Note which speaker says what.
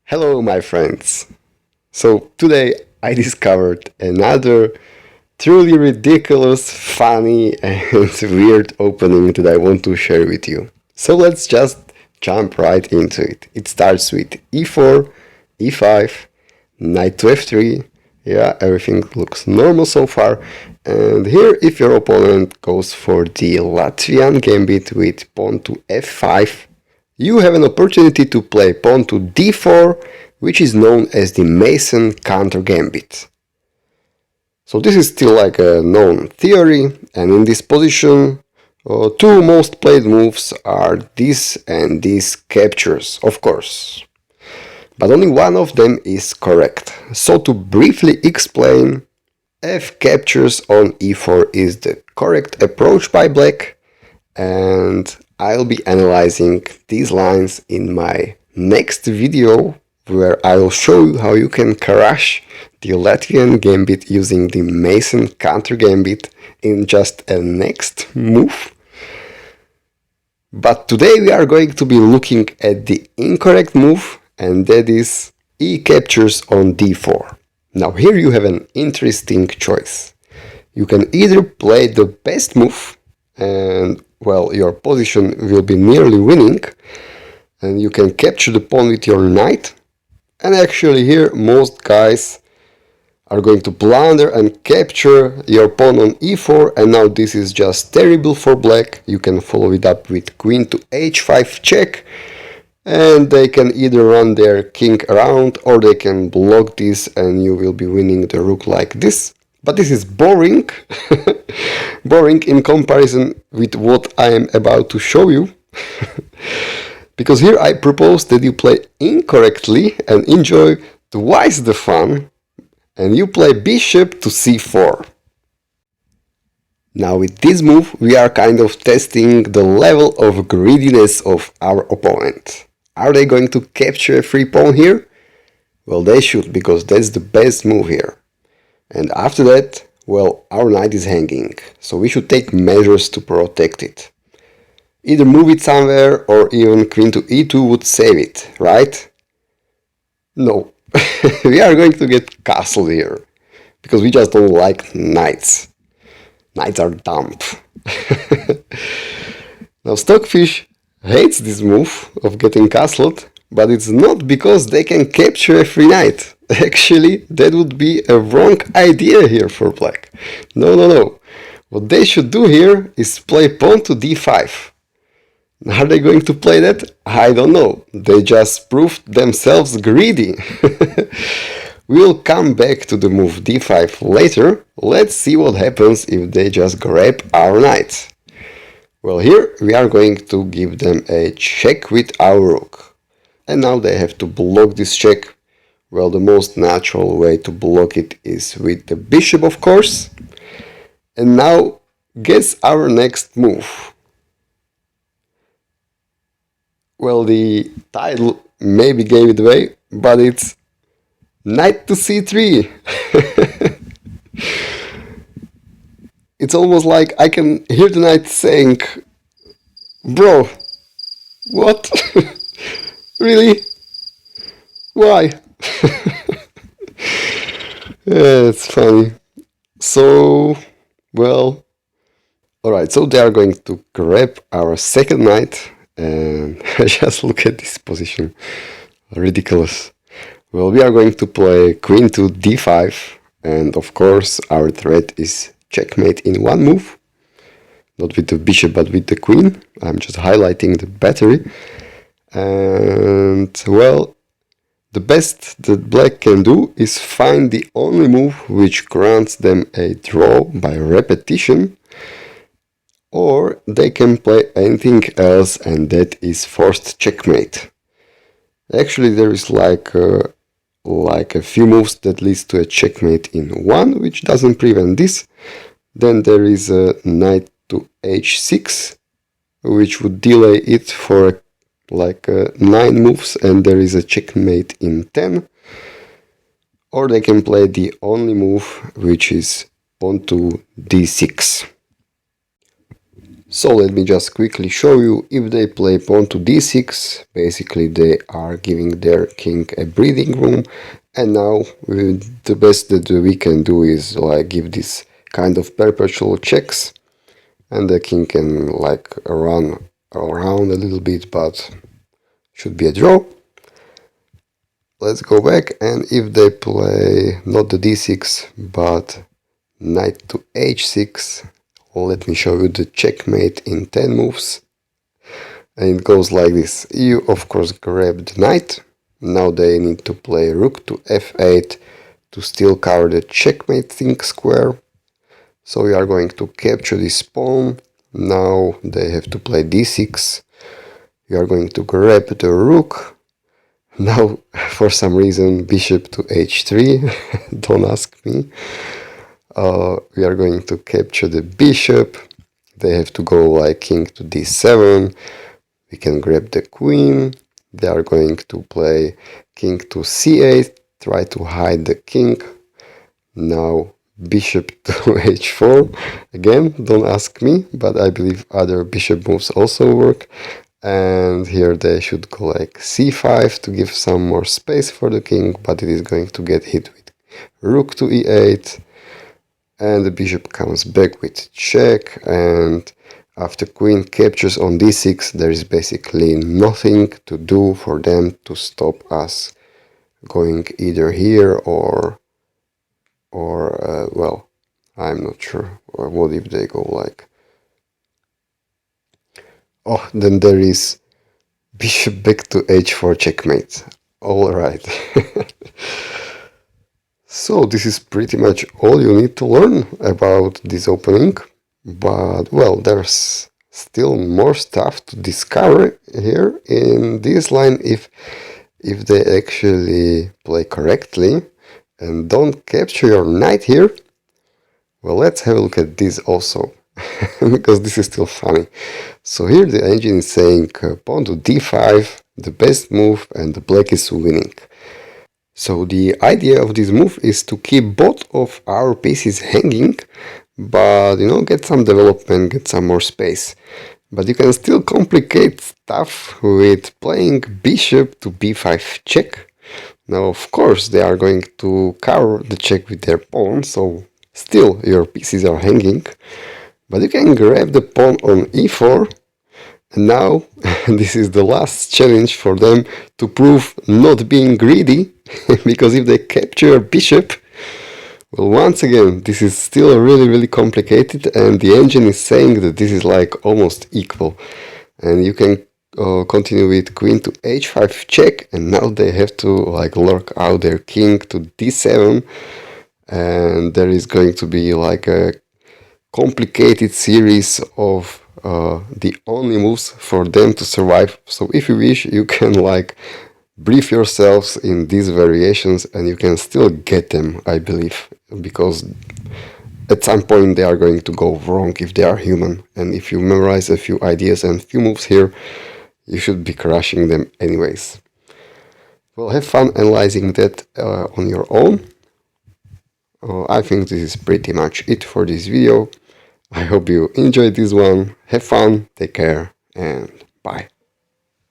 Speaker 1: Hello, my friends. So today I discovered another truly ridiculous, funny, and weird opening that I want to share with you. So let's just jump right into it. It starts with e4, e5, knight to f3. Yeah, everything looks normal so far. And here, if your opponent goes for the Latvian gambit with pawn to f5, you have an opportunity to play pawn to d4, which is known as the Mason counter gambit. So this is still like a known theory, and in this position, two most played moves are this and these captures, of course. But only one of them is correct. So to briefly explain, f captures on e4 is the correct approach by black, and I'll be analyzing these lines in my next video, where I will show you how you can crush the Latvian gambit using the Mason counter gambit in just a next move. But today we are going to be looking at the incorrect move, and that is e captures on d4. Now here you have an interesting choice. You can either play the best move, and well, your position will be nearly winning, and you can capture the pawn with your knight. And actually here most guys are going to blunder and capture your pawn on e4, and now this is just terrible for black. You can follow it up with queen to h5 check, and they can either run their king around or they can block this and you will be winning the rook like this. But this is boring, boring in comparison with what I am about to show you. Because here I propose that you play incorrectly and enjoy twice the fun, and you play bishop to c4. Now with this move we are kind of testing the level of greediness of our opponent. Are they going to capture a free pawn here? Well, they should, because that's the best move here. And after that, well, our knight is hanging, so we should take measures to protect it. Either move it somewhere or even queen to e2 would save it, right? No, we are going to get castled here, because we just don't like knights. Knights are dumb. Now Stockfish hates this move of getting castled, but it's not because they can capture a free knight. Actually, that would be a wrong idea here for black. No. What they should do here is play pawn to d5. Are they going to play that? I don't know. They just proved themselves greedy. We'll come back to the move d5 later. Let's see what happens if they just grab our knight. Well, here we are going to give them a check with our rook. And now they have to block this check. Well, the most natural way to block it is with the bishop, of course. And now, guess our next move. Well, the title maybe gave it away, but it's knight to c3. It's almost like I can hear the knight saying, bro, what? Really? Why? Yeah, it's funny. So, well, alright, so they are going to grab our second knight, and just look at this position. Ridiculous. Well, we are going to play queen to d5, and of course our threat is checkmate in one move. Not with the bishop, but with the queen. I'm just highlighting the battery. And, well, the best that black can do is find the only move which grants them a draw by repetition, or they can play anything else, and that is forced checkmate. Actually, there is like a few moves that leads to a checkmate in one, which doesn't prevent this. Then there is a knight to h6, which would delay it for like 9 moves, and there is a checkmate in 10. Or they can play the only move, which is pawn to d6. So let me just quickly show you. If they play pawn to d6, basically they are giving their king a breathing room, and now the best that we can do is like give this kind of perpetual checks, and the king can like run around a little bit, but should be a draw. Let's go back, and if they play not the d6 but knight to h6, let me show you the checkmate in 10 moves. And it goes like this. You of course grab the knight. Now they need to play rook to f8 to still cover the checkmate think square. So we are going to capture this pawn. Now they have to play d6. We are going to grab the rook. Now for some reason bishop to h3. Don't ask me. We are going to capture the bishop. They have to go like king to d7. We can grab the queen. They are going to play king to c8, try to hide the king. Now bishop to h4. Again, don't ask me, but I believe other bishop moves also work. And here they should go like c5 to give some more space for the king, but it is going to get hit with rook to e8. And the bishop comes back with check, and after queen captures on d6, there is basically nothing to do for them to stop us going either here or well, I'm not sure. Or what if they go like... Oh, then there is bishop back to h4 checkmate. Alright. So this is pretty much all you need to learn about this opening. But well, there's still more stuff to discover here in this line if they actually play correctly and don't capture your knight here. Well, let's have a look at this also, because this is still funny. So here the engine is saying pawn to d5, the best move, and the black is winning. So the idea of this move is to keep both of our pieces hanging, but you know, get some development, get some more space. But you can still complicate stuff with playing bishop to b5 check. Now of course they are going to cover the check with their pawn, so still your pieces are hanging. But you can grab the pawn on e4, and now this is the last challenge for them to prove not being greedy, because if they capture your bishop, well, once again, this is still really complicated, and the engine is saying that this is like almost equal. And you can continue with queen to h5 check, and now they have to like lurk out their king to d7, and there is going to be like a complicated series of the only moves for them to survive. So if you wish, you can like brief yourselves in these variations and you can still get them, I believe, because at some point they are going to go wrong if they are human, and if you memorize a few ideas and few moves here, you should be crushing them anyways. Well, have fun analyzing that on your own. I think this is pretty much it for this video. I hope you enjoyed this one. Have fun, take care, and bye.